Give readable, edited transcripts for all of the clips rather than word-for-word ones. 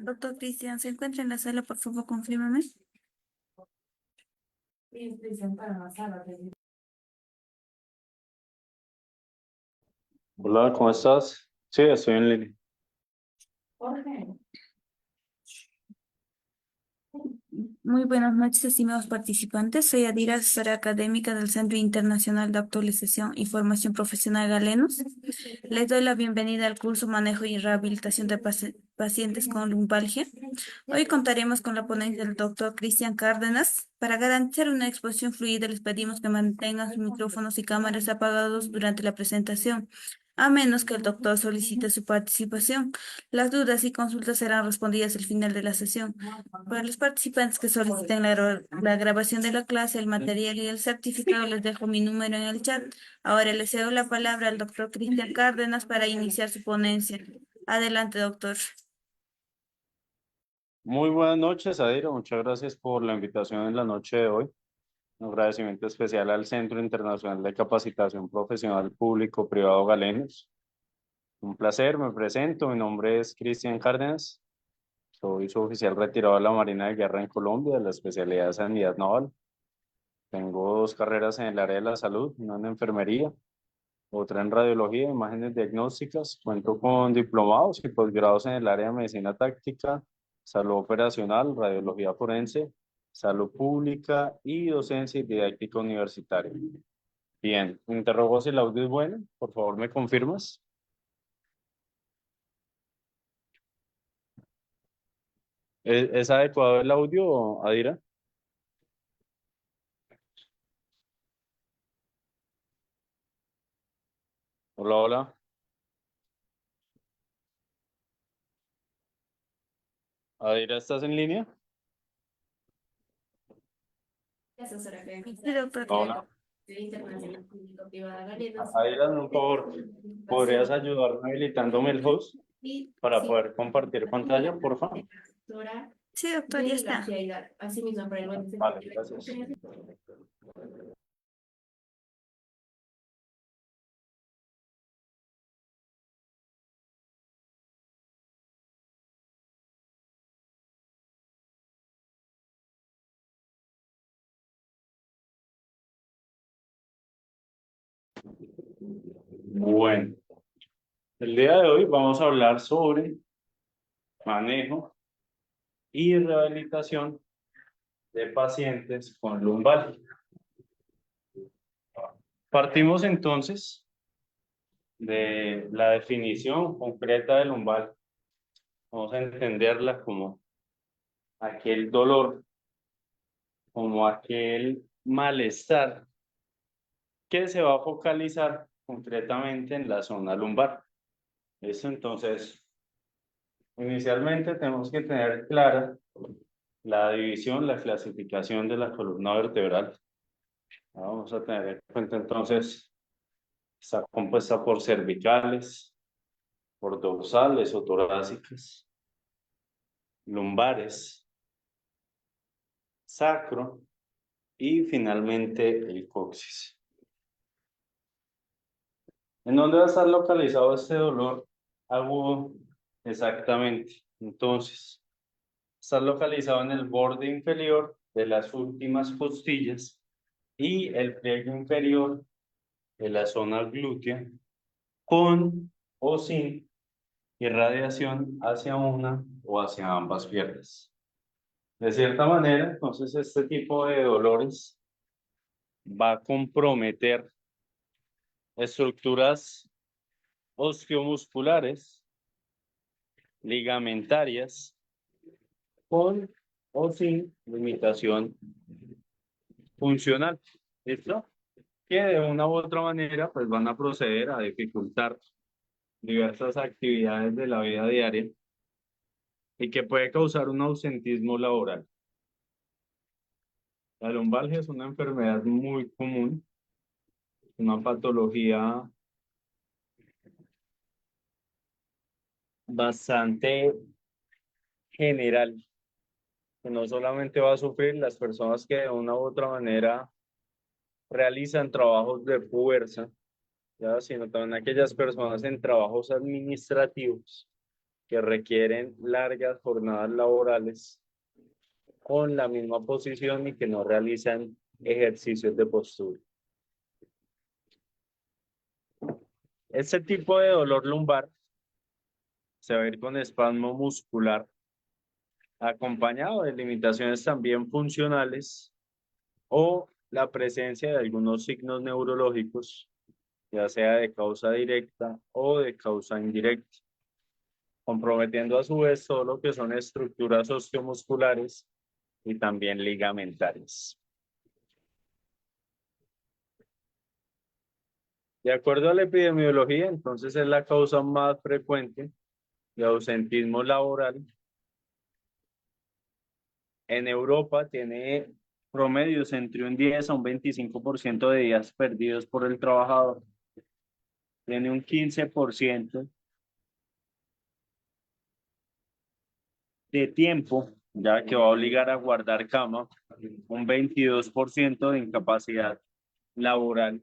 Doctor Cristian, ¿se encuentra en la sala? Por favor, confírmame. Hola, ¿cómo estás? Sí, estoy en línea. Muy buenas noches, estimados participantes. Soy Adira, asesora académica del Centro Internacional de Actualización y Formación Profesional Galenos. Les doy la bienvenida al curso Manejo y Rehabilitación de Pacientes con Lumbalgia. Hoy contaremos con la ponencia del doctor Cristian Cárdenas. Para garantizar una exposición fluida, les pedimos que mantengan sus micrófonos y cámaras apagados durante la presentación, a menos que el doctor solicite su participación. Las dudas y consultas serán respondidas al final de la sesión. Para los participantes que soliciten la grabación de la clase, el material y el certificado, les dejo mi número en el chat. Ahora le cedo la palabra al doctor Cristian Cárdenas para iniciar su ponencia. Adelante, doctor. Muy buenas noches, Adira. Muchas gracias por la invitación en la noche de hoy. Un agradecimiento especial al Centro Internacional de Capacitación Profesional Público Privado Galenos. Un placer, me presento. Mi nombre es Cristian Cárdenas. Soy suboficial retirado de la Marina de Guerra en Colombia, de la especialidad de Sanidad Naval. Tengo dos carreras en el área de la salud, una en enfermería, otra en radiología, imágenes diagnósticas. Cuento con diplomados y posgrados en el área de medicina táctica, salud operacional, radiología forense, salud pública y docencia y didáctica universitaria. Bien, me interrogo si el audio es bueno. Por favor, ¿me confirmas? ¿Es adecuado el audio, Adira? Hola, hola. Adira, ¿estás en línea? Sí, doctor. Hola. Adira, por favor, ¿podrías ayudarme habilitándome el host para poder compartir pantalla, por favor? Sí, doctor, ya está. Vale, gracias. Bueno, el día de hoy vamos a hablar sobre manejo y rehabilitación de pacientes con lumbalgia. Partimos entonces de la definición concreta de lumbalgia. Vamos a entenderla como aquel dolor, como aquel malestar que se va a focalizar concretamente en la zona lumbar. Eso entonces, inicialmente tenemos que tener clara la división, la clasificación de la columna vertebral. Vamos a tener en cuenta entonces, está compuesta por cervicales, por dorsales o torácicas, lumbares, sacro y finalmente el coxis. ¿En dónde va a estar localizado este dolor agudo? Exactamente. Entonces, está localizado en el borde inferior de las últimas costillas y el pliegue inferior de la zona glútea, con o sin irradiación hacia una o hacia ambas piernas. De cierta manera, entonces, este tipo de dolores va a comprometer estructuras osteomusculares, ligamentarias, con o sin limitación funcional. ¿Listo? Que de una u otra manera pues van a proceder a dificultar diversas actividades de la vida diaria y que puede causar un ausentismo laboral. La lumbalgia es una enfermedad muy común, una patología bastante general, que no solamente va a sufrir las personas que de una u otra manera realizan trabajos de fuerza, ¿ya? Sino también aquellas personas en trabajos administrativos que requieren largas jornadas laborales con la misma posición y que no realizan ejercicios de postura. Este tipo de dolor lumbar se va a ir con espasmo muscular, acompañado de limitaciones también funcionales o la presencia de algunos signos neurológicos, ya sea de causa directa o de causa indirecta, comprometiendo a su vez todo lo que son estructuras osteomusculares y también ligamentarias. De acuerdo a la epidemiología, entonces es la causa más frecuente de ausentismo laboral. En Europa tiene promedios entre un 10 a un 25% de días perdidos por el trabajador. Tiene un 15% de tiempo, ya que va a obligar a guardar cama, un 22% de incapacidad laboral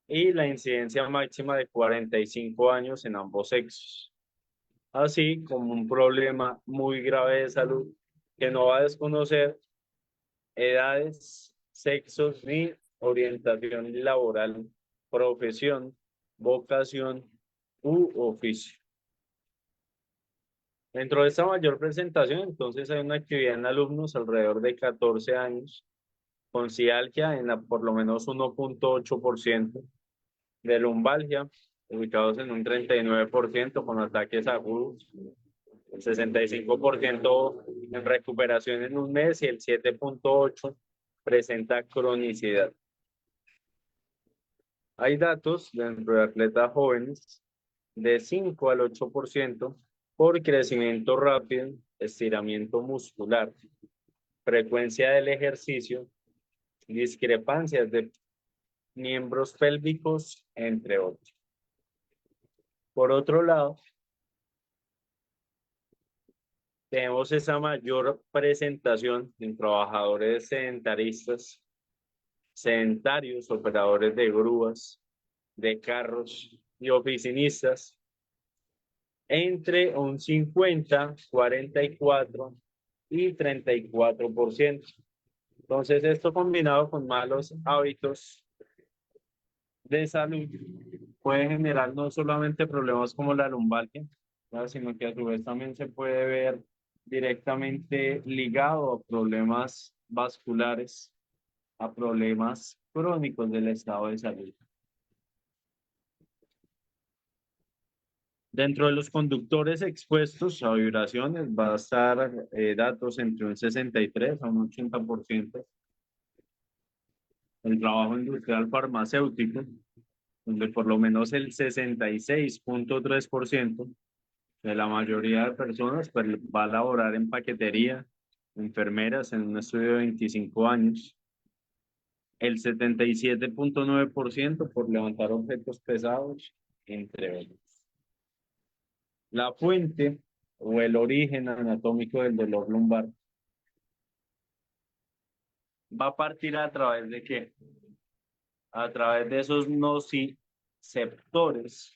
y la incidencia máxima de 45 años en ambos sexos, así como un problema muy grave de salud que no va a desconocer edades, sexos ni orientación laboral, profesión, vocación u oficio. Dentro de esta mayor presentación, entonces hay una actividad en alumnos alrededor de 14 años con cialgia en por lo menos 1.8%, de lumbalgia, ubicados en un 39% con ataques agudos, el 65% en recuperación en un mes y el 7.8% presenta cronicidad. Hay datos dentro de atletas jóvenes de 5 al 8% por crecimiento rápido, estiramiento muscular, frecuencia del ejercicio, discrepancias de miembros pélvicos, entre otros. Por otro lado, tenemos esa mayor presentación en trabajadores sedentaristas, sedentarios, operadores de grúas, de carros y oficinistas, entre un 50, 44 y 34%. Entonces, esto combinado con malos hábitos de salud puede generar no solamente problemas como la lumbalgia, ¿no?, sino que a su vez también se puede ver directamente ligado a problemas vasculares, a problemas crónicos del estado de salud. Dentro de los conductores expuestos a vibraciones va a estar datos entre un 63 a un 80%. El trabajo industrial farmacéutico, donde por lo menos el 66.3% de la mayoría de personas pues, va a laborar en paquetería, enfermeras en un estudio de 25 años. El 77.9% por levantar objetos pesados, entre otros. La fuente o el origen anatómico del dolor lumbar va a partir a través de qué? A través de esos nociceptores,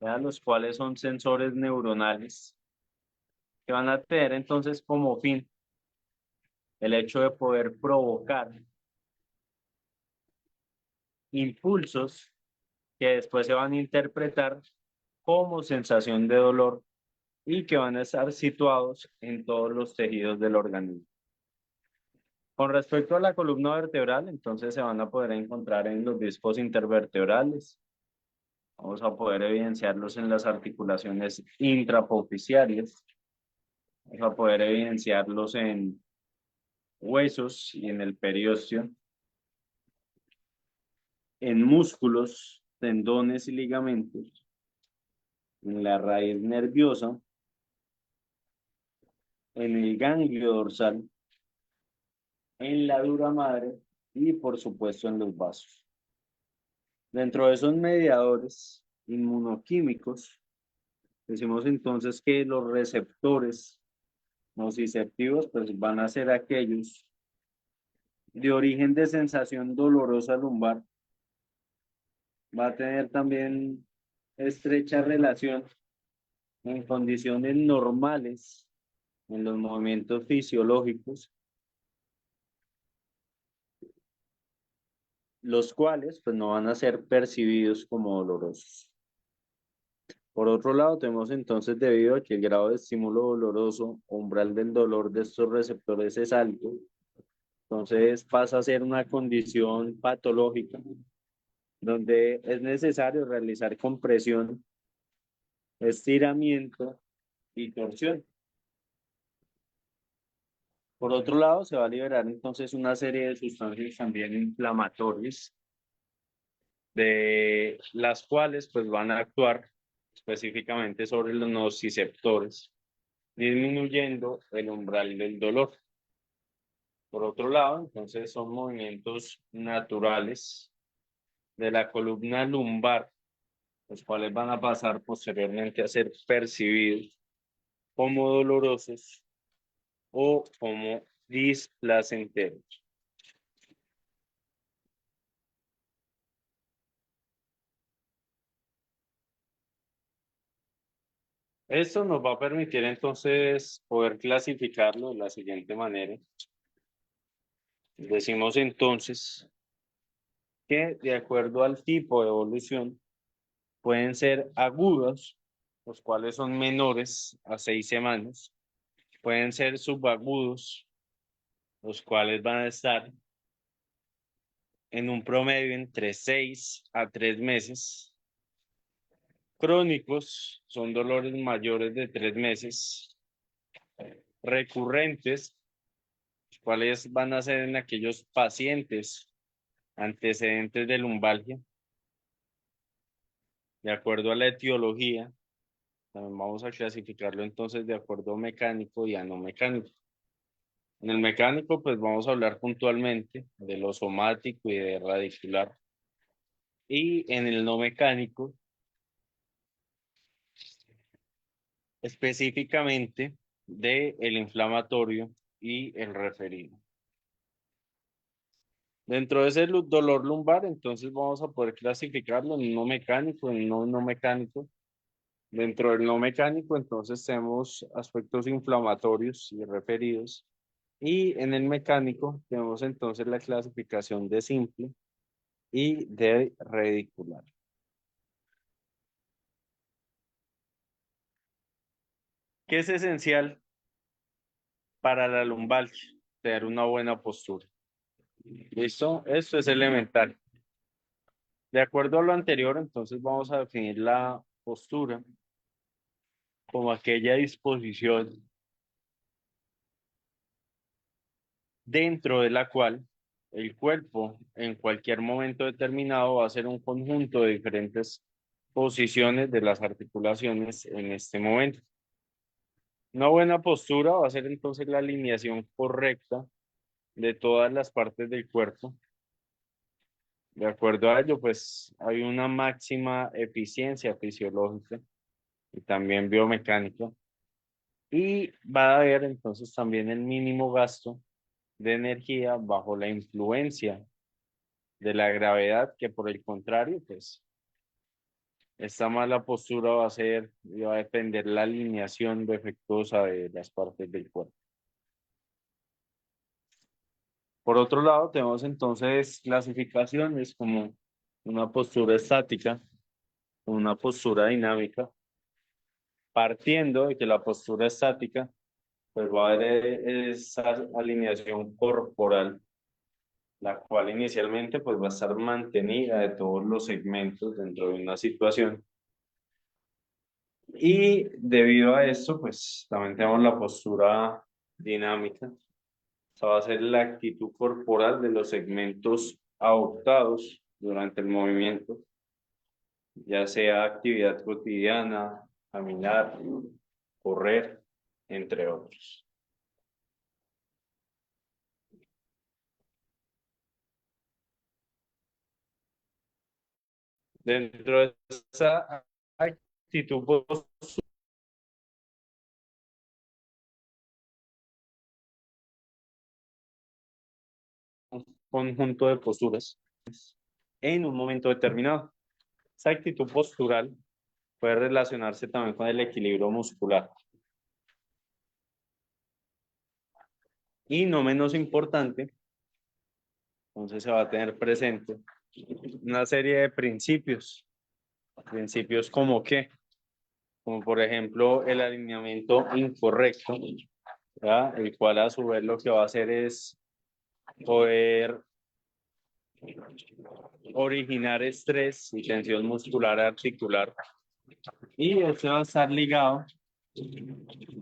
los cuales son sensores neuronales que van a tener entonces como fin el hecho de poder provocar impulsos que después se van a interpretar como sensación de dolor y que van a estar situados en todos los tejidos del organismo. Con respecto a la columna vertebral, entonces se van a poder encontrar en los discos intervertebrales. Vamos a poder evidenciarlos en las articulaciones intrapopiciarias. Vamos a poder evidenciarlos en huesos y en el periósteo, en músculos, tendones y ligamentos, en la raíz nerviosa, en el ganglio dorsal, en la dura madre y por supuesto en los vasos. Dentro de esos mediadores inmunoquímicos, decimos entonces que los receptores nociceptivos pues van a ser aquellos de origen de sensación dolorosa lumbar. Va a tener también estrecha relación en condiciones normales, en los movimientos fisiológicos, los cuales pues no van a ser percibidos como dolorosos. Por otro lado, tenemos entonces, debido a que el grado de estímulo doloroso, umbral del dolor de estos receptores es alto, entonces pasa a ser una condición patológica donde es necesario realizar compresión, estiramiento y torsión. Por otro lado, se va a liberar entonces una serie de sustancias también inflamatorias, de las cuales pues van a actuar específicamente sobre los nociceptores, disminuyendo el umbral del dolor. Por otro lado, entonces son movimientos naturales de la columna lumbar, los cuales van a pasar posteriormente a ser percibidos como dolorosos o como displacenteros. Esto nos va a permitir entonces poder clasificarlo de la siguiente manera. Decimos entonces que de acuerdo al tipo de evolución pueden ser agudos, los cuales son menores a 6 semanas. Pueden ser subagudos, los cuales van a estar en un promedio entre 6 a 3 meses. Crónicos son dolores mayores de 3 meses. Recurrentes, los cuales van a ser en aquellos pacientes antecedentes de lumbalgia. De acuerdo a la etiología, también vamos a clasificarlo entonces de acuerdo a mecánico y a no mecánico. En el mecánico, pues vamos a hablar puntualmente de lo somático y de radicular. Y en el no mecánico, específicamente de el inflamatorio y el referido. Dentro de ese dolor lumbar, entonces vamos a poder clasificarlo en no mecánico, en no mecánico. Dentro del no mecánico, entonces tenemos aspectos inflamatorios y referidos. Y en el mecánico tenemos entonces la clasificación de simple y de radicular. ¿Qué es esencial para la lumbalgia? Tener una buena postura. ¿Listo? Esto es elemental. De acuerdo a lo anterior, entonces vamos a definir la postura como aquella disposición dentro de la cual el cuerpo en cualquier momento determinado va a ser un conjunto de diferentes posiciones de las articulaciones en este momento. Una buena postura va a ser entonces la alineación correcta de todas las partes del cuerpo. De acuerdo a ello, pues hay una máxima eficiencia fisiológica y también biomecánica. Y va a haber entonces también el mínimo gasto de energía bajo la influencia de la gravedad, que por el contrario, pues esta mala postura va a ser y va a depender la alineación defectuosa de las partes del cuerpo. Por otro lado, tenemos entonces clasificaciones como una postura estática, una postura dinámica, partiendo de que la postura estática pues va a haber esa alineación corporal, la cual inicialmente pues va a estar mantenida de todos los segmentos dentro de una situación. Y debido a esto, pues también tenemos la postura dinámica. Esta va a ser la actitud corporal de los segmentos adoptados durante el movimiento, ya sea actividad cotidiana, caminar, correr, entre otros. Dentro de esa actitud un conjunto de posturas en un momento determinado. Esa actitud postural puede relacionarse también con el equilibrio muscular. Y no menos importante, entonces se va a tener presente una serie de principios. Principios como qué, como por ejemplo el alineamiento incorrecto, ¿verdad? El cual a su vez lo que va a hacer es poder originar estrés y tensión muscular articular. Y esto va a estar ligado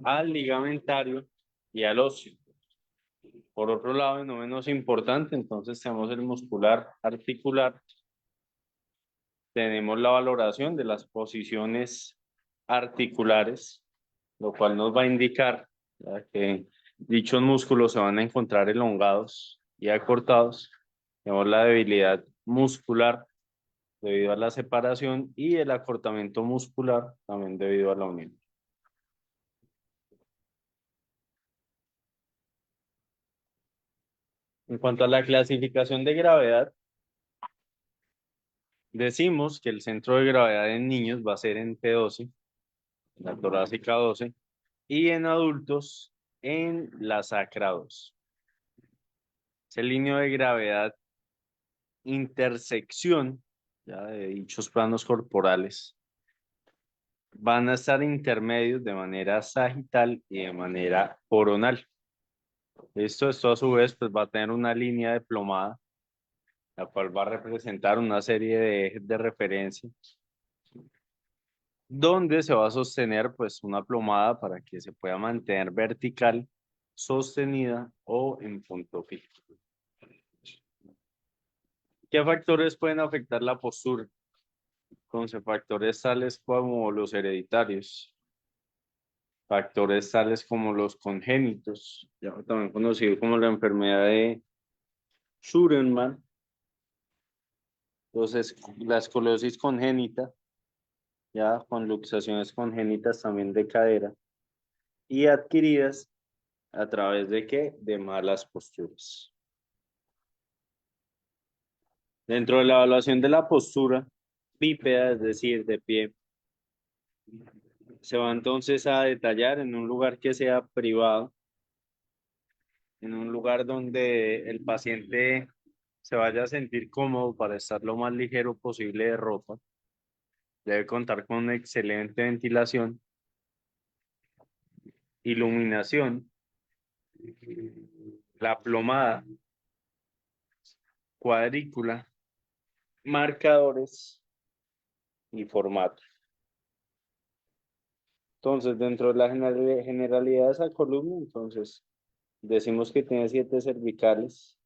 al ligamentario y al óseo. Por otro lado, y no menos importante, entonces tenemos el muscular articular, tenemos la valoración de las posiciones articulares, lo cual nos va a indicar, ¿verdad?, que dichos músculos se van a encontrar elongados y acortados. Tenemos la debilidad muscular debido a la separación y el acortamiento muscular también debido a la unión. En cuanto a la clasificación de gravedad, decimos que el centro de gravedad en niños va a ser en T12, la torácica 12, y en adultos en la sacra 2. Ese línea de gravedad intersección ya de dichos planos corporales van a estar intermedios de manera sagital y de manera coronal. Esto a su vez pues va a tener una línea de plomada, la cual va a representar una serie de ejes de referencia, donde se va a sostener pues una plomada para que se pueda mantener vertical, sostenida o en punto fijo. ¿Qué factores pueden afectar la postura? Entonces, factores tales como los hereditarios, factores tales como los congénitos, ya también conocido como la enfermedad de Schurenman, entonces la escoliosis congénita, ya con luxaciones congénitas también de cadera, y adquiridas a través de qué? De malas posturas. Dentro de la evaluación de la postura bípeda, es decir, de pie, se va entonces a detallar en un lugar que sea privado, en un lugar donde el paciente se vaya a sentir cómodo para estar lo más ligero posible de ropa. Debe contar con una excelente ventilación, iluminación, la plomada, cuadrícula, marcadores y formato. Entonces, dentro de la generalidad de esa columna, entonces, decimos que tiene 7 cervicales,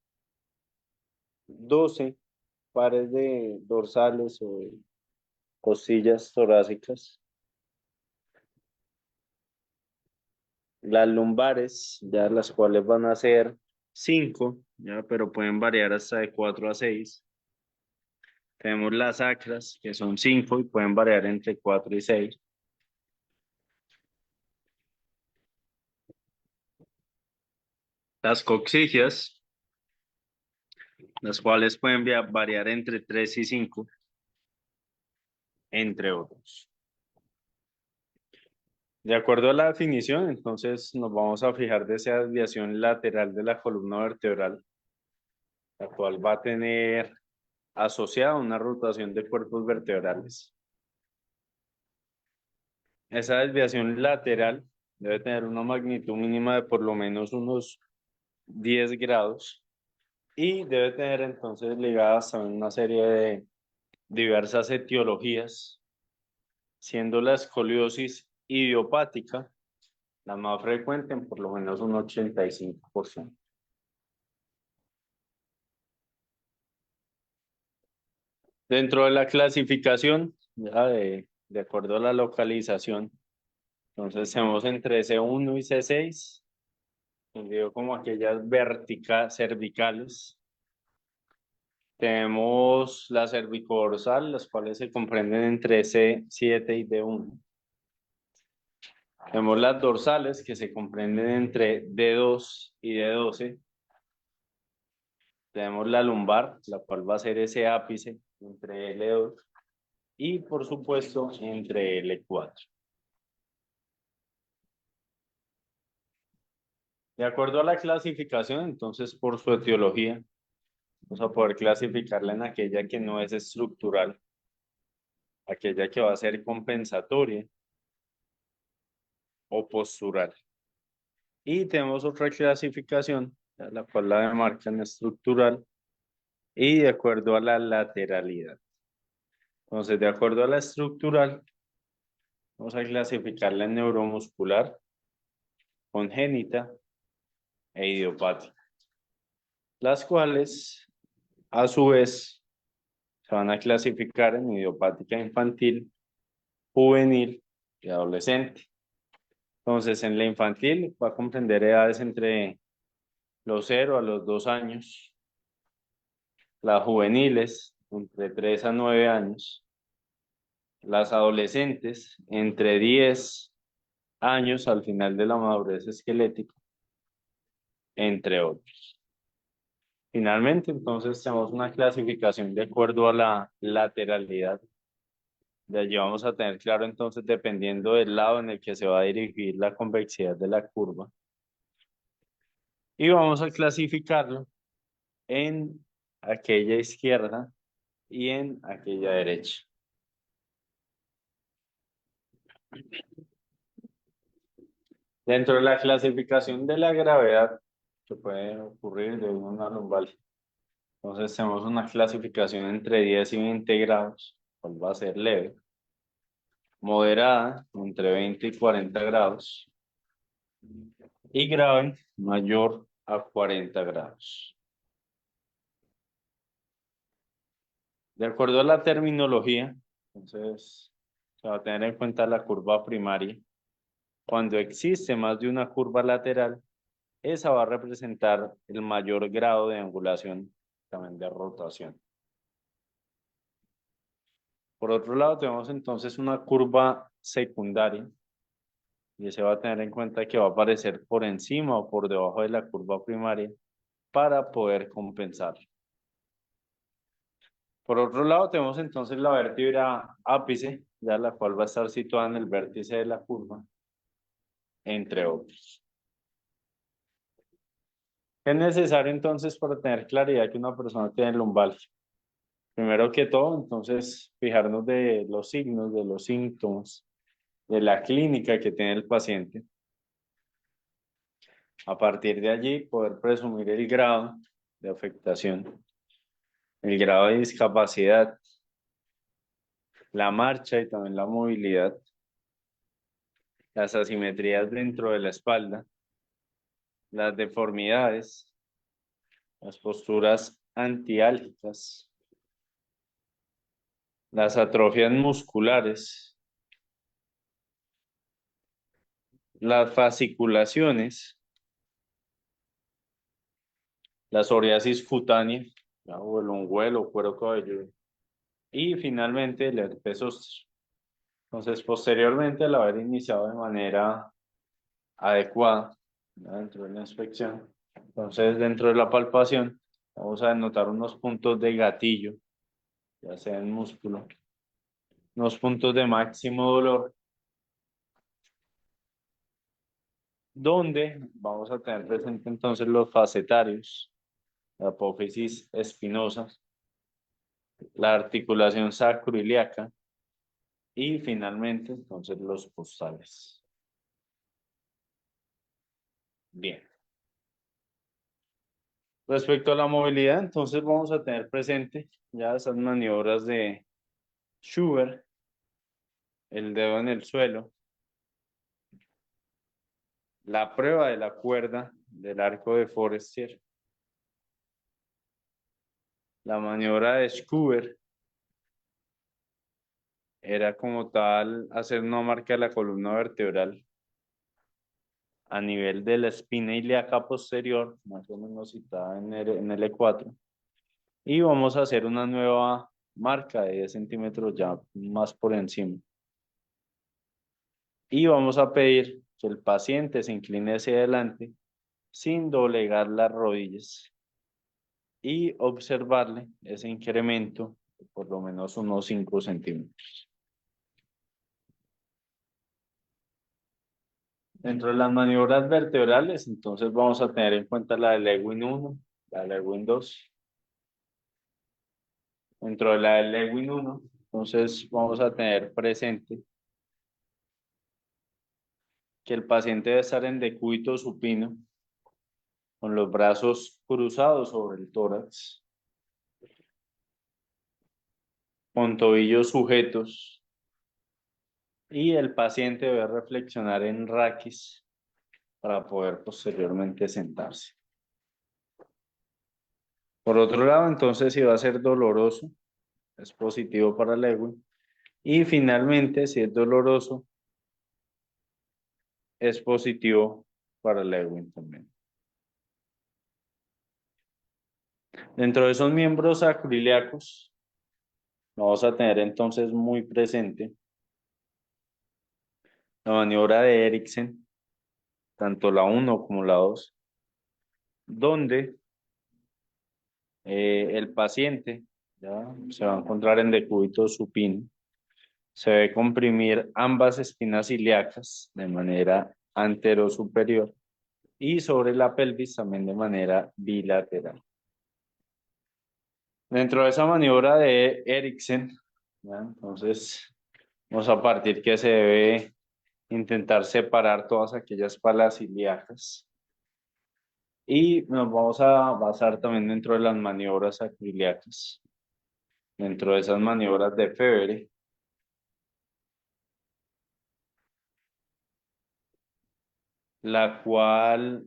12 pares de dorsales o de costillas torácicas, las lumbares, ya las cuales van a ser 5, ya, pero pueden variar hasta de 4 a 6. Tenemos las sacras, que son 5 y pueden variar entre 4 y 6. Las coxigias, las cuales pueden variar entre 3 y 5, entre otros. De acuerdo a la definición, entonces nos vamos a fijar de esa desviación lateral de la columna vertebral, la cual va a tener asociada una rotación de cuerpos vertebrales. Esa desviación lateral debe tener una magnitud mínima de por lo menos unos 10 grados y debe tener entonces ligadas también una serie de diversas etiologías, siendo la escoliosis idiopática la más frecuente en por lo menos un 85%. Dentro de la clasificación, ya de acuerdo a la localización, entonces tenemos entre C1 y C6, entendido como aquellas cervicales. Tenemos la cervicodorsal, las cuales se comprenden entre C7 y D1. Tenemos las dorsales, que se comprenden entre D2 y D12. Tenemos la lumbar, la cual va a ser ese ápice entre L2. y por supuesto entre L4. De acuerdo a la clasificación, entonces por su etiología, vamos a poder clasificarla en aquella que no es estructural, aquella que va a ser compensatoria o postural. Y tenemos otra clasificación, la cual la demarcan estructural y de acuerdo a la lateralidad. Entonces, de acuerdo a la estructural, vamos a clasificarla en neuromuscular, congénita e idiopática, las cuales a su vez se van a clasificar en idiopática infantil, juvenil y adolescente. Entonces, en la infantil va a comprender edades entre los 0 a los 2 años, las juveniles entre 3 a 9 años, las adolescentes entre 10 años al final de la madurez esquelética, entre otros. Finalmente, entonces tenemos una clasificación de acuerdo a la lateralidad. De allí vamos a tener claro entonces, dependiendo del lado en el que se va a dirigir la convexidad de la curva. Y vamos a clasificarlo en aquella izquierda y en aquella derecha. Dentro de la clasificación de la gravedad que puede ocurrir de una lumbar, entonces tenemos una clasificación entre 10 y 20 grados, cual va a ser leve, moderada entre 20 y 40 grados y grave mayor a 40 grados. De acuerdo a la terminología, entonces se va a tener en cuenta la curva primaria. Cuando existe más de una curva lateral, esa va a representar el mayor grado de angulación, también de rotación. Por otro lado, tenemos entonces una curva secundaria y se va a tener en cuenta que va a aparecer por encima o por debajo de la curva primaria para poder compensar. Por otro lado, tenemos entonces la vértebra ápice, ya la cual va a estar situada en el vértice de la curva, entre otros. Es necesario entonces para tener claridad que una persona tiene lumbalgia. Primero que todo, entonces, fijarnos de los signos, de los síntomas, de la clínica que tiene el paciente. A partir de allí, poder presumir el grado de afectación, el grado de discapacidad, la marcha y también la movilidad, las asimetrías dentro de la espalda, las deformidades, las posturas antiálgicas, las atrofias musculares, las fasciculaciones, la psoriasis cutánea, ¿ya? O el unguelo, cuero cabelludo, y finalmente el herpes zóster. Entonces, posteriormente, al haber iniciado de manera adecuada, ¿ya? Dentro de la inspección, entonces dentro de la palpación, vamos a denotar unos puntos de gatillo, ya sea en músculo, unos puntos de máximo dolor, donde vamos a tener presente entonces los facetarios, la apófisis espinosa, la articulación sacroiliaca y finalmente entonces los costales. Bien. Respecto a la movilidad, entonces vamos a tener presente ya esas maniobras de Schubert, el dedo en el suelo, la prueba de la cuerda del arco de Forestier, la maniobra de Schubert era como tal hacer una marca de la columna vertebral a nivel de la espina ilíaca posterior, más o menos citada en en L4, y vamos a hacer una nueva marca de 10 centímetros ya más por encima. Y vamos a pedir que el paciente se incline hacia adelante sin doblegar las rodillas y observarle ese incremento por lo menos unos 5 centímetros. Dentro de las maniobras vertebrales, entonces vamos a tener en cuenta la de Lewin 1, la de Lewin 2. Dentro de la de Lewin 1, entonces vamos a tener presente que el paciente debe estar en decúbito supino, con los brazos cruzados sobre el tórax, con tobillos sujetos, y el paciente debe reflexionar en raquis para poder posteriormente sentarse. Por otro lado, entonces, si va a ser doloroso, es positivo para Lewin. Y finalmente, si es doloroso, es positivo para Lewin también. Dentro de esos miembros acroiliacos, vamos a tener entonces muy presente la maniobra de Eriksen, tanto la 1 como la 2, donde el paciente ya se va a encontrar en decúbito supino. Se debe comprimir ambas espinas ilíacas de manera anterosuperior y sobre la pelvis también de manera bilateral. Dentro de esa maniobra de Eriksen, ¿ya? Entonces vamos a partir que se debe intentar separar todas aquellas palas ilíacas. Y nos vamos a basar también dentro de las maniobras acroiliacas, dentro de esas maniobras de Febvre, la cual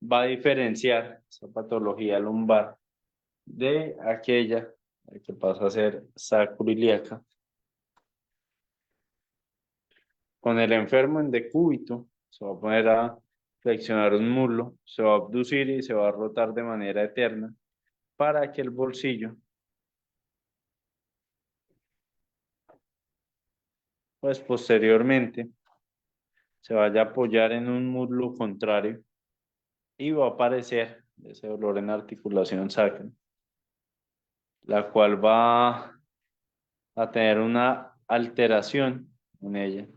va a diferenciar esa patología lumbar de aquella que pasa a ser sacroiliaca. Con el enfermo en decúbito, se va a poner a flexionar un muslo, se va a abducir y se va a rotar de manera eterna para que el bolsillo, pues posteriormente, se vaya a apoyar en un muslo contrario y va a aparecer ese dolor en articulación sacra, la cual va a tener una alteración en ella.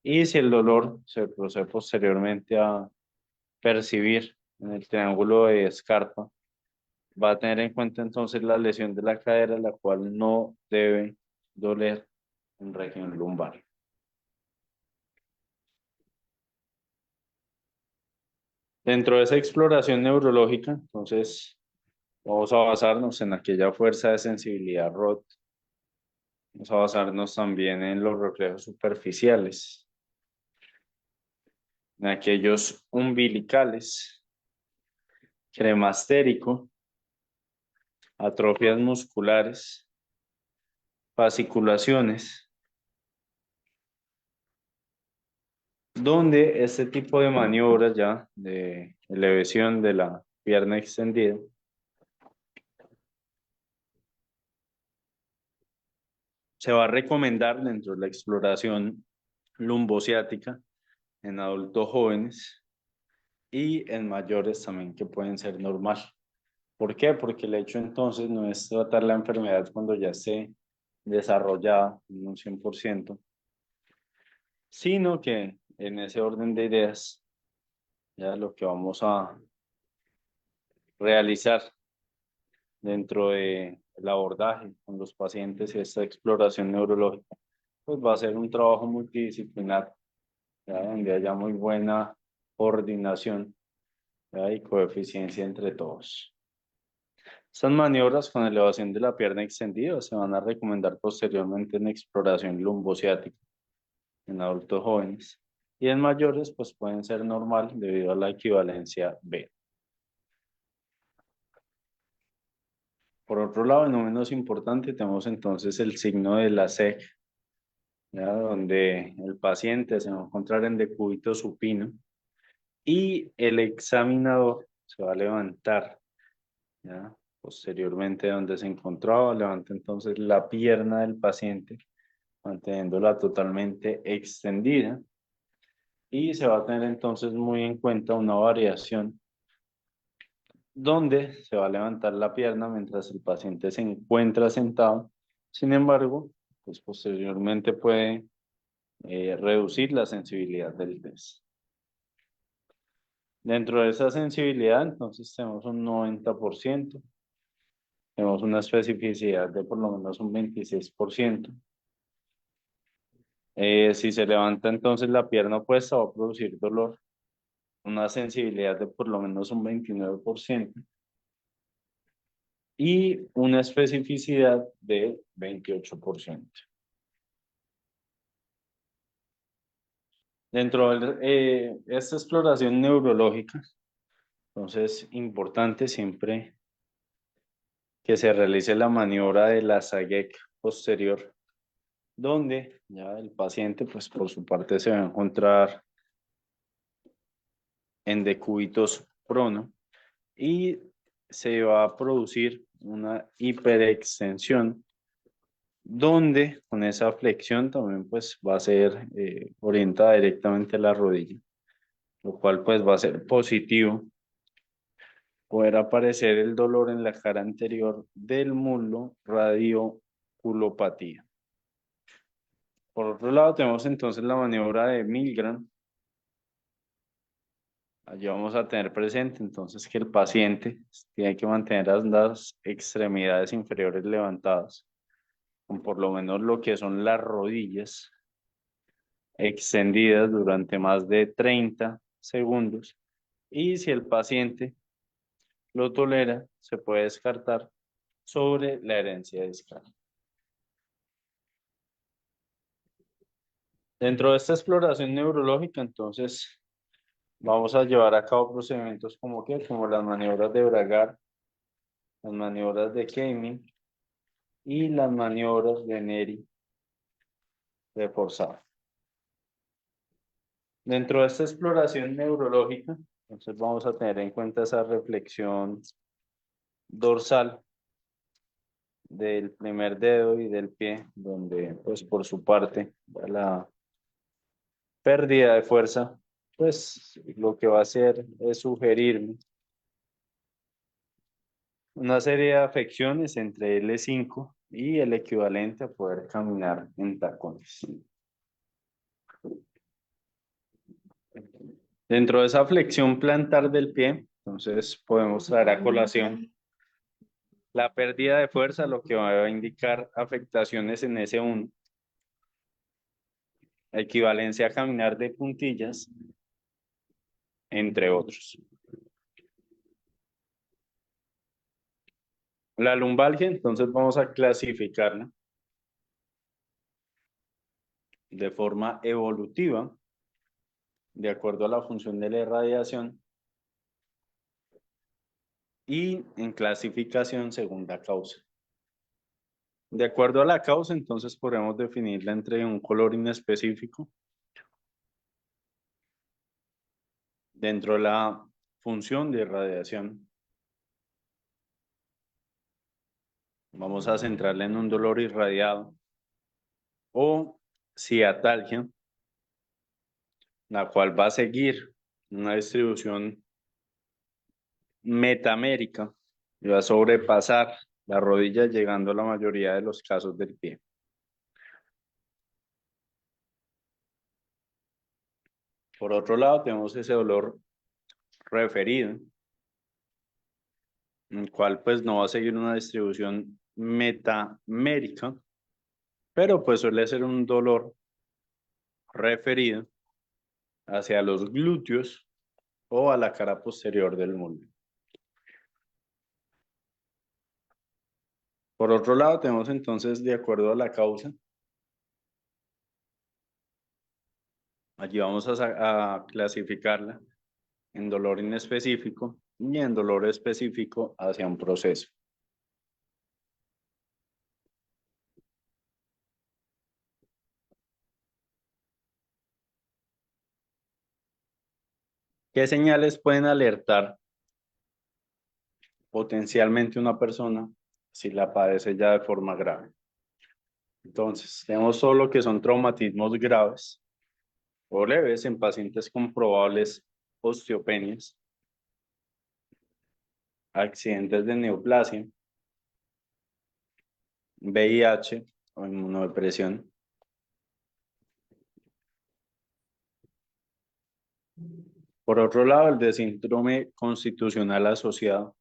Y si el dolor se procede posteriormente a percibir en el triángulo de Scarpa, va a tener en cuenta entonces la lesión de la cadera, la cual no debe doler en región lumbar. Dentro de esa exploración neurológica, entonces, vamos a basarnos en aquella fuerza de sensibilidad ROT. Vamos a basarnos también en los reflejos superficiales, en aquellos umbilicales, cremastérico, atrofias musculares, fasciculaciones, donde este tipo de maniobras ya de elevación de la pierna extendida se va a recomendar dentro de la exploración lumbociática en adultos jóvenes y en mayores también que pueden ser normal. ¿Por qué? Porque el hecho entonces no es tratar la enfermedad cuando ya esté desarrollada en un 100%, sino que en ese orden de ideas, ya lo que vamos a realizar dentro del abordaje con los pacientes y esta exploración neurológica, pues va a ser un trabajo multidisciplinar, ¿ya? Donde haya muy buena coordinación, ¿ya? Y coeficiencia entre todos. Estas maniobras con elevación de la pierna extendida se van a recomendar posteriormente en exploración lumbociática en adultos jóvenes y en mayores pues pueden ser normal debido a la equivalencia B. Por otro lado, y no menos importante, tenemos entonces el signo de la C, ¿ya? Donde el paciente se va a encontrar en decúbito supino y el examinador se va a levantar, ¿ya? Posteriormente donde se encontraba, levanta entonces la pierna del paciente, manteniéndola totalmente extendida y se va a tener entonces muy en cuenta una variación donde se va a levantar la pierna mientras el paciente se encuentra sentado Sin embargo, pues posteriormente puede reducir la sensibilidad del test. Dentro de esa sensibilidad, entonces tenemos un 90%, tenemos una especificidad de por lo menos un 26%. Si se levanta entonces la pierna opuesta va a producir dolor, una sensibilidad de por lo menos un 29% y una especificidad de 28%. Dentro de esta exploración neurológica, entonces importante siempre que se realice la maniobra de la SAGEC posterior, donde ya el paciente, pues por su parte, se va a encontrar en decúbitos prono y se va a producir una hiperextensión, donde con esa flexión también pues va a ser orientada directamente a la rodilla, lo cual pues va a ser positivo. Poder aparecer el dolor en la cara anterior del muslo, radioculopatía. Por otro lado, tenemos entonces la maniobra de Milgram. Allí vamos a tener presente entonces que el paciente tiene que mantener las extremidades inferiores levantadas, con por lo menos lo que son las rodillas extendidas durante más de 30 segundos. Y si el paciente lo tolera, se puede descartar sobre la herencia discal. Dentro de esta exploración neurológica, entonces, vamos a llevar a cabo procedimientos como las maniobras de Bragar, las maniobras de Keimin y las maniobras de Neri reforzado. Dentro de esta exploración neurológica, entonces vamos a tener en cuenta esa reflexión dorsal del primer dedo y del pie, donde pues por su parte la pérdida de fuerza, pues lo que va a hacer es sugerirme una serie de afecciones entre L5 y el equivalente a poder caminar en tacones. Dentro de esa flexión plantar del pie, entonces podemos traer a colación la pérdida de fuerza, lo que va a indicar afectaciones en S1, equivalencia a caminar de puntillas, entre otros. La lumbalgia, entonces vamos a clasificarla de forma evolutiva, de acuerdo a la función de la irradiación, y en clasificación segunda causa. De acuerdo a la causa, entonces podemos definirla entre un color inespecífico. Dentro de la función de irradiación, vamos a centrarla en un dolor irradiado o ciatalgia, la cual va a seguir una distribución metamérica y va a sobrepasar la rodilla llegando a la mayoría de los casos del pie. Por otro lado, tenemos ese dolor referido, el cual pues no va a seguir una distribución metamérica, pero pues suele ser un dolor referido hacia los glúteos o a la cara posterior del muslo. Por otro lado, tenemos entonces, de acuerdo a la causa, allí vamos a clasificarla en dolor inespecífico y en dolor específico hacia un proceso. ¿Qué señales pueden alertar potencialmente una persona si la padece ya de forma grave? Entonces, tenemos solo que son traumatismos graves o leves en pacientes con probables osteopenias, accidentes de neoplasia, VIH o inmunodepresión. Por otro lado, el de síndrome constitucional asociado,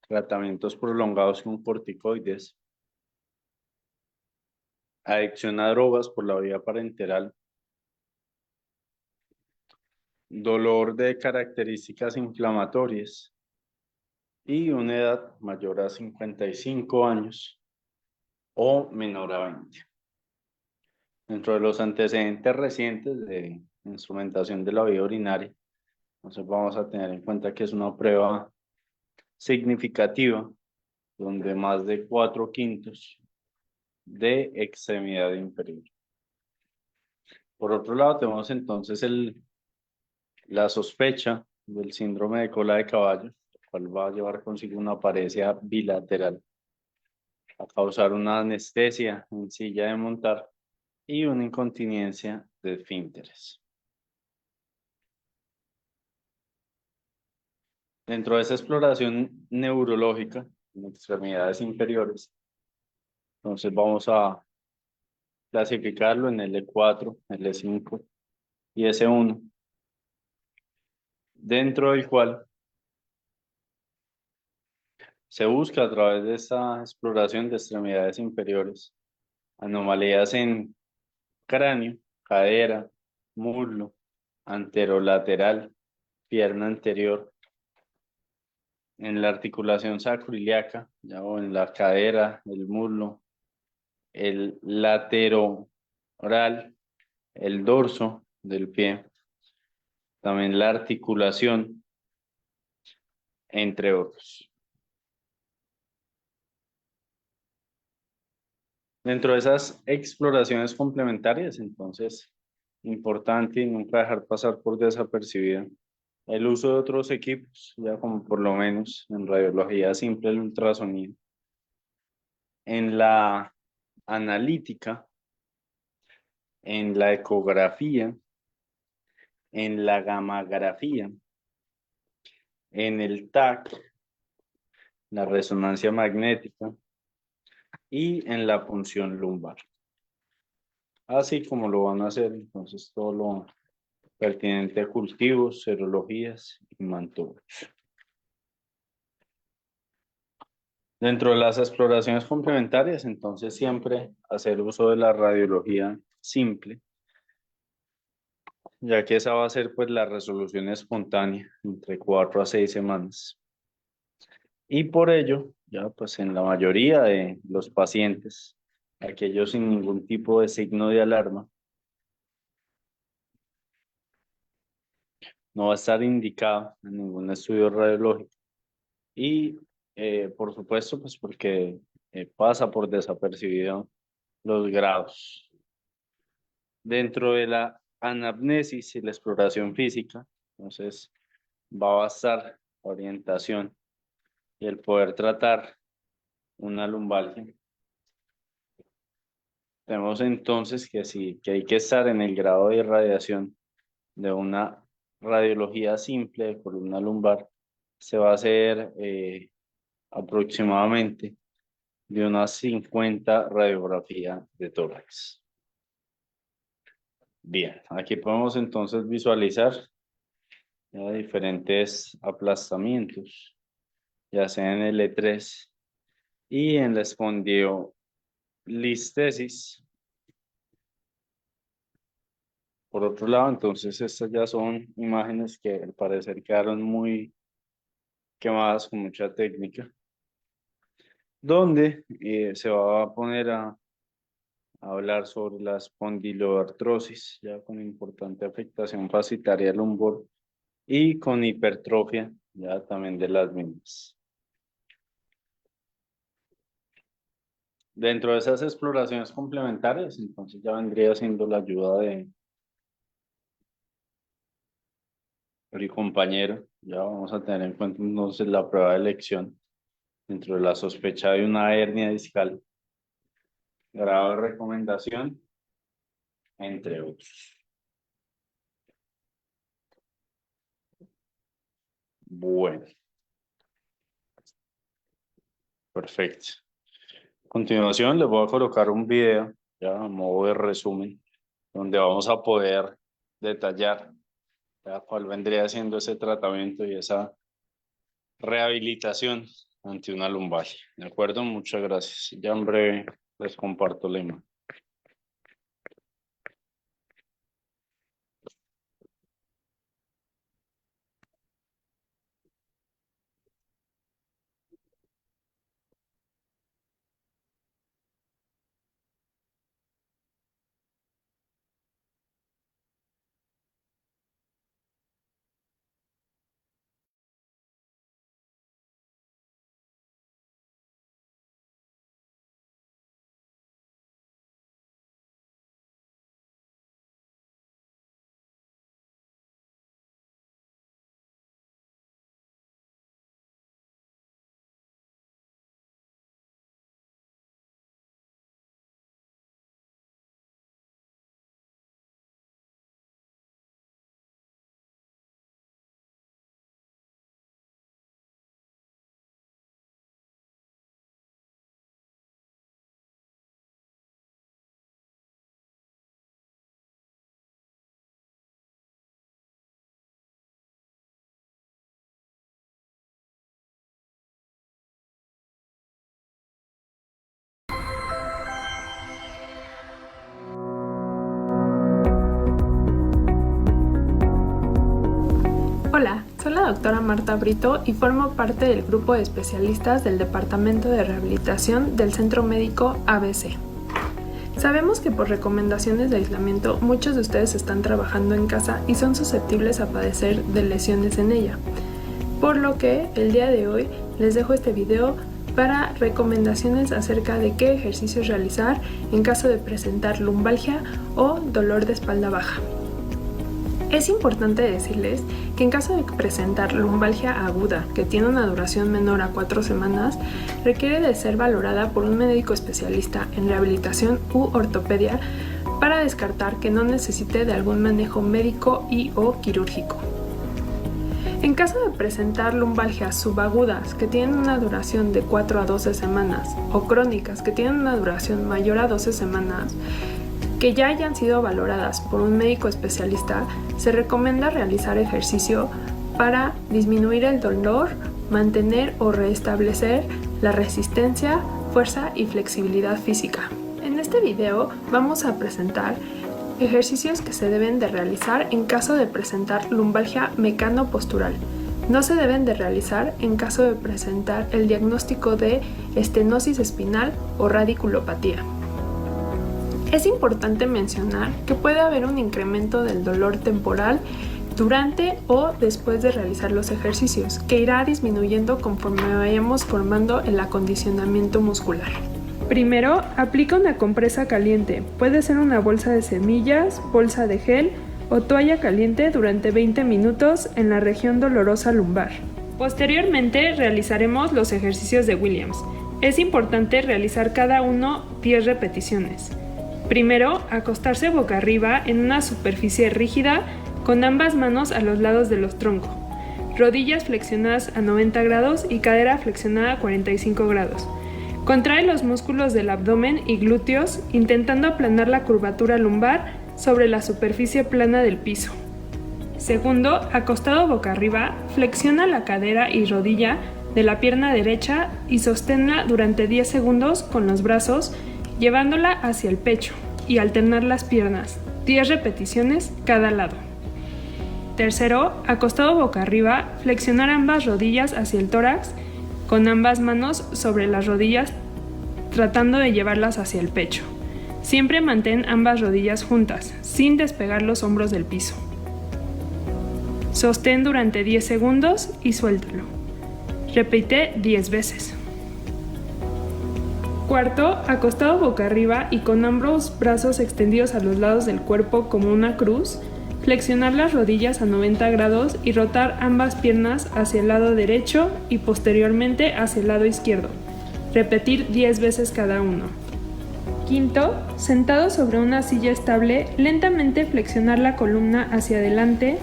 tratamientos prolongados con corticoides, adicción a drogas por la vía parenteral, dolor de características inflamatorias y una edad mayor a 55 años o menor a 20. Dentro de los antecedentes recientes de instrumentación de la vía urinaria, entonces vamos a tener en cuenta que es una prueba significativa donde más de 4/5 de extremidad inferior. Por otro lado, tenemos entonces la sospecha del síndrome de cola de caballo, el cual va a llevar consigo una paresia bilateral, a causar una anestesia en silla de montar y una incontinencia de esfínteres. Dentro de esa exploración neurológica en extremidades inferiores, entonces vamos a clasificarlo en L4, L5 y S1, dentro del cual se busca a través de esta exploración de extremidades inferiores anomalías en cráneo, cadera, muslo, anterolateral, pierna anterior, en la articulación sacroiliaca, ya o en la cadera, el muslo, el lateroral, el dorso del pie, también la articulación, entre otros. Dentro de esas exploraciones complementarias, entonces, importante y nunca dejar pasar por desapercibido el uso de otros equipos, ya como por lo menos en radiología simple el ultrasonido, en la analítica, en la ecografía, en la gammagrafía, en el TAC, la resonancia magnética y en la punción lumbar. Así como lo van a hacer entonces todo lo pertinente a cultivos, serologías y manturas. Dentro de las exploraciones complementarias, entonces siempre hacer uso de la radiología simple, ya que esa va a ser pues la resolución espontánea entre 4 a 6 semanas. Y por ello, ya pues en la mayoría de los pacientes, aquellos sin ningún tipo de signo de alarma, no va a estar indicado en ningún estudio radiológico. Y por supuesto, pues porque pasa por desapercibido los grados. Dentro de la anamnesis y la exploración física, entonces va a bastar orientación y el poder tratar una lumbalgia. Tenemos entonces que sí, que hay que estar en el grado de irradiación de una radiología simple de columna lumbar. Se va a hacer aproximadamente de unas 50 radiografías de tórax. Bien, aquí podemos entonces visualizar ya diferentes aplastamientos, ya sea en el E3 y en la espondilolistesis. Por otro lado, entonces estas ya son imágenes que al parecer quedaron muy quemadas con mucha técnica, donde se va a poner a hablar sobre la espondiloartrosis, ya con importante afectación fascitaria lumbar y con hipertrofia, ya también de las mismas. Dentro de esas exploraciones complementarias, entonces ya vendría siendo la ayuda de el compañero. Ya vamos a tener en cuenta entonces la prueba de elección dentro de la sospecha de una hernia discal, grado de recomendación, entre otros. Bueno, perfecto. continuación les voy a colocar un video, ya a modo de resumen, donde vamos a poder detallar cuál vendría siendo ese tratamiento y esa rehabilitación ante una lumbalgia. ¿De acuerdo? Muchas gracias. Ya en breve les comparto la imagen. Hola, soy la doctora Marta Brito y formo parte del grupo de especialistas del Departamento de Rehabilitación del Centro Médico ABC. Sabemos que por recomendaciones de aislamiento muchos de ustedes están trabajando en casa y son susceptibles a padecer de lesiones en ella. Por lo que el día de hoy les dejo este video para recomendaciones acerca de qué ejercicios realizar en caso de presentar lumbalgia o dolor de espalda baja. Es importante decirles que en caso de presentar lumbalgia aguda, que tiene una duración menor a 4 semanas, requiere de ser valorada por un médico especialista en rehabilitación u ortopedia para descartar que no necesite de algún manejo médico y o quirúrgico. En caso de presentar lumbalgias subagudas que tienen una duración de 4 a 12 semanas o crónicas que tienen una duración mayor a 12 semanas, que ya hayan sido valoradas por un médico especialista, se recomienda realizar ejercicio para disminuir el dolor, mantener o restablecer la resistencia, fuerza y flexibilidad física. En este video vamos a presentar ejercicios que se deben de realizar en caso de presentar lumbalgia mecano-postural. No se deben de realizar en caso de presentar el diagnóstico de estenosis espinal o radiculopatía. Es importante mencionar que puede haber un incremento del dolor temporal durante o después de realizar los ejercicios, que irá disminuyendo conforme vayamos formando el acondicionamiento muscular. Primero, aplica una compresa caliente. Puede ser una bolsa de semillas, bolsa de gel o toalla caliente durante 20 minutos en la región dolorosa lumbar. Posteriormente, realizaremos los ejercicios de Williams. Es importante realizar cada uno 10 repeticiones. Primero, acostarse boca arriba en una superficie rígida con ambas manos a los lados de los troncos, rodillas flexionadas a 90 grados y cadera flexionada a 45 grados. Contrae los músculos del abdomen y glúteos intentando aplanar la curvatura lumbar sobre la superficie plana del piso. Segundo, acostado boca arriba, flexiona la cadera y rodilla de la pierna derecha y sosténla durante 10 segundos con los brazos, llevándola hacia el pecho y alternar las piernas, 10 repeticiones cada lado. Tercero, acostado boca arriba, flexionar ambas rodillas hacia el tórax con ambas manos sobre las rodillas tratando de llevarlas hacia el pecho. Siempre mantén ambas rodillas juntas, sin despegar los hombros del piso. Sostén durante 10 segundos y suéltalo. Repite 10 veces. Cuarto, acostado boca arriba y con ambos brazos extendidos a los lados del cuerpo como una cruz, flexionar las rodillas a 90 grados y rotar ambas piernas hacia el lado derecho y posteriormente hacia el lado izquierdo. Repetir 10 veces cada uno. Quinto, sentado sobre una silla estable, lentamente flexionar la columna hacia adelante,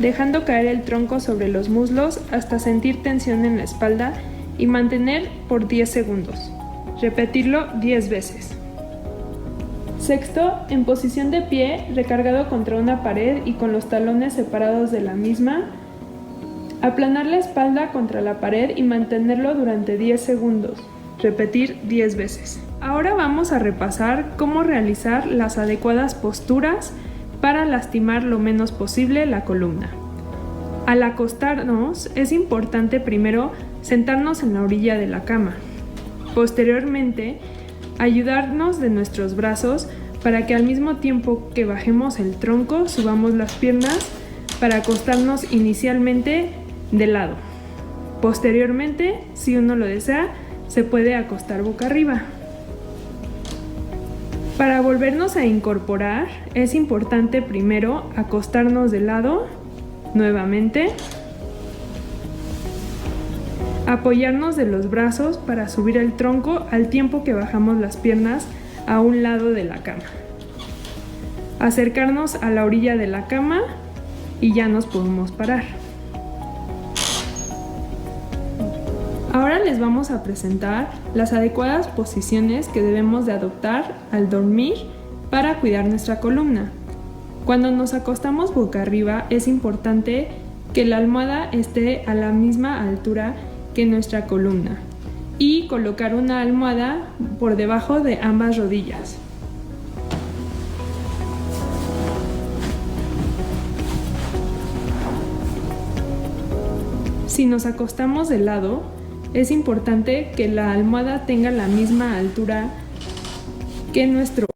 dejando caer el tronco sobre los muslos hasta sentir tensión en la espalda y mantener por 10 segundos. Repetirlo 10 veces. Sexto, en posición de pie, recargado contra una pared y con los talones separados de la misma, aplanar la espalda contra la pared y mantenerlo durante 10 segundos. Repetir 10 veces. Ahora vamos a repasar cómo realizar las adecuadas posturas para lastimar lo menos posible la columna. Al acostarnos, es importante primero sentarnos en la orilla de la cama. Posteriormente, ayudarnos de nuestros brazos para que al mismo tiempo que bajemos el tronco, subamos las piernas para acostarnos inicialmente de lado. Posteriormente, si uno lo desea, se puede acostar boca arriba. Para volvernos a incorporar, es importante primero acostarnos de lado, nuevamente, apoyarnos de los brazos para subir el tronco al tiempo que bajamos las piernas a un lado de la cama. Acercarnos a la orilla de la cama y ya nos podemos parar. Ahora les vamos a presentar las adecuadas posiciones que debemos de adoptar al dormir para cuidar nuestra columna. Cuando nos acostamos boca arriba es importante que la almohada esté a la misma altura que nuestra columna y colocar una almohada por debajo de ambas rodillas. Si nos acostamos de lado, es importante que la almohada tenga la misma altura que nuestro.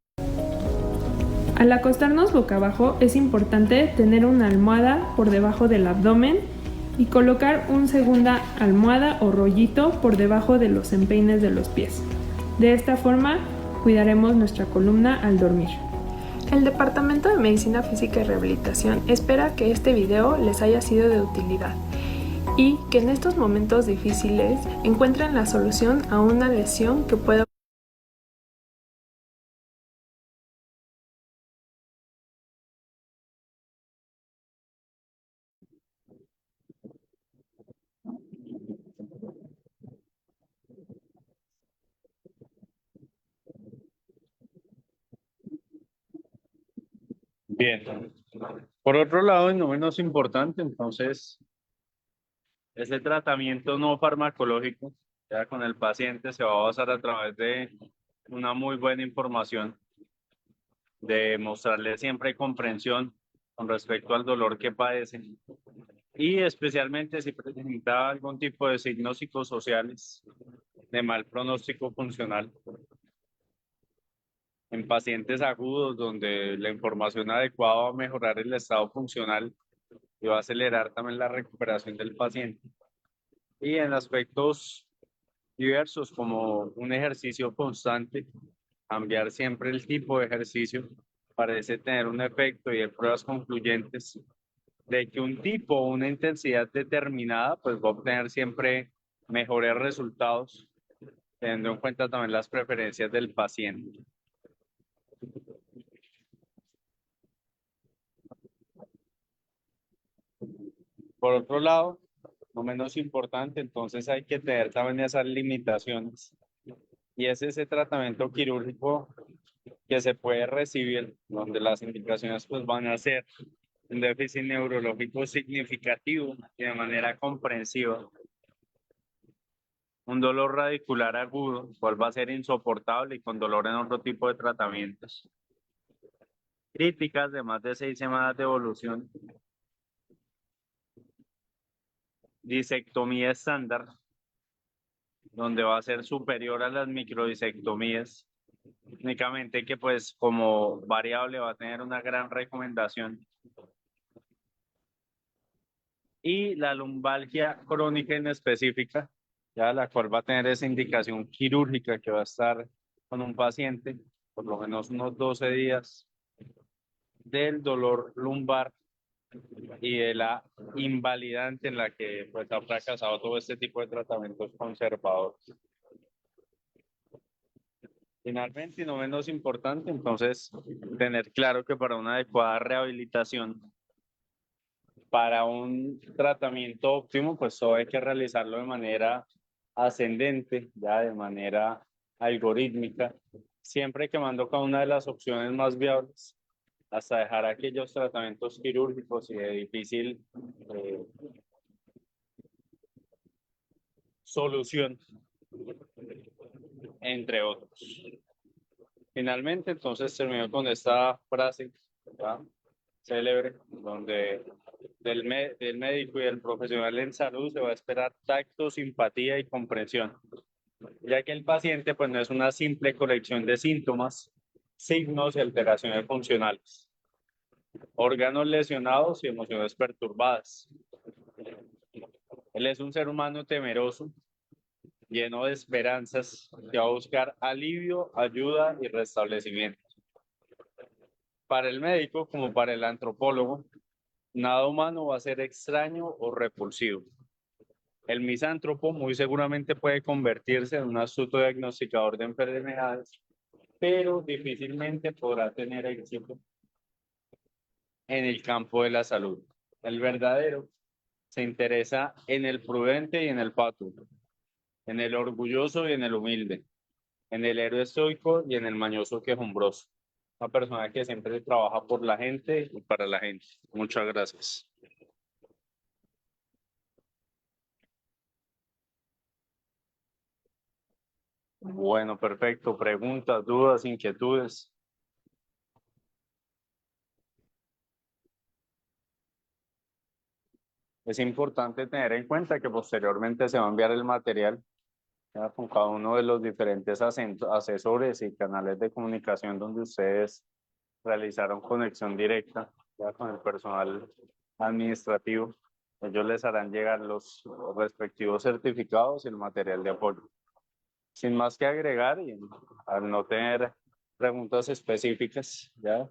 Al acostarnos boca abajo es importante tener una almohada por debajo del abdomen y colocar una segunda almohada o rollito por debajo de los empeines de los pies. De esta forma cuidaremos nuestra columna al dormir. El Departamento de Medicina Física y Rehabilitación espera que este video les haya sido de utilidad y que en estos momentos difíciles encuentren la solución a una lesión que pueda Bien. Por otro lado, y no menos importante, entonces, ese tratamiento no farmacológico, ya con el paciente se va a basar a través de una muy buena información, de mostrarle siempre comprensión con respecto al dolor que padecen y especialmente si presenta algún tipo de signos psicosociales de mal pronóstico funcional en pacientes agudos donde la información adecuada va a mejorar el estado funcional y va a acelerar también la recuperación del paciente. Y en aspectos diversos como un ejercicio constante, cambiar siempre el tipo de ejercicio parece tener un efecto y hay pruebas concluyentes de que un tipo o una intensidad determinada pues va a obtener siempre mejores resultados, teniendo en cuenta también las preferencias del paciente. Por otro lado, no menos importante, entonces hay que tener también esas limitaciones. Y es ese tratamiento quirúrgico que se puede recibir, donde las indicaciones pues van a ser un déficit neurológico significativo y de manera comprensiva. Un dolor radicular agudo, cual va a ser insoportable y con dolor en otro tipo de tratamientos. Críticas de más de 6 semanas de evolución. Disectomía estándar, donde va a ser superior a las microdisectomías. Únicamente que pues como variable va a tener una gran recomendación. Y la lumbalgia crónica inespecífica, ya la cual va a tener esa indicación quirúrgica que va a estar con un paciente por lo menos unos 12 días del dolor lumbar y de la invalidante en la que pues ha fracasado todo este tipo de tratamientos conservadores. Finalmente, y no menos importante, entonces, tener claro que para una adecuada rehabilitación, para un tratamiento óptimo, pues todo hay que realizarlo de manera ascendente, ya de manera algorítmica, siempre quemando cada una de las opciones más viables, hasta dejar aquellos tratamientos quirúrgicos y de difícil solución, entre otros. Finalmente, entonces termino con esta frase, ¿verdad?, célebre, donde del médico y del profesional en salud se va a esperar tacto, simpatía y comprensión, ya que el paciente pues no es una simple colección de síntomas, signos y alteraciones funcionales, órganos lesionados y emociones perturbadas. Él es un ser humano temeroso, lleno de esperanzas, que va a buscar alivio, ayuda y restablecimiento. Para el médico, como para el antropólogo, nada humano va a ser extraño o repulsivo. El misántropo muy seguramente puede convertirse en un astuto diagnosticador de enfermedades, pero difícilmente podrá tener éxito en el campo de la salud. El verdadero se interesa en el prudente y en el fatuo, en el orgulloso y en el humilde, en el héroe estoico y en el mañoso quejumbroso. Una persona que siempre trabaja por la gente y para la gente. Muchas gracias. Bueno, perfecto. Preguntas, dudas, inquietudes. Es importante tener en cuenta que posteriormente se va a enviar el material, ¿ya?, con cada uno de los diferentes asesores y canales de comunicación donde ustedes realizaron conexión directa, ¿ya?, con el personal administrativo. Ellos les harán llegar los respectivos certificados y el material de apoyo. Sin más que agregar, y al no tener preguntas específicas, ya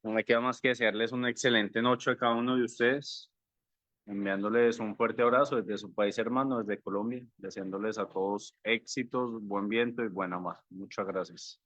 no me queda más que desearles una excelente noche a cada uno de ustedes, enviándoles un fuerte abrazo desde su país hermano, desde Colombia, deseándoles a todos éxitos, buen viento y buena mar. Muchas gracias.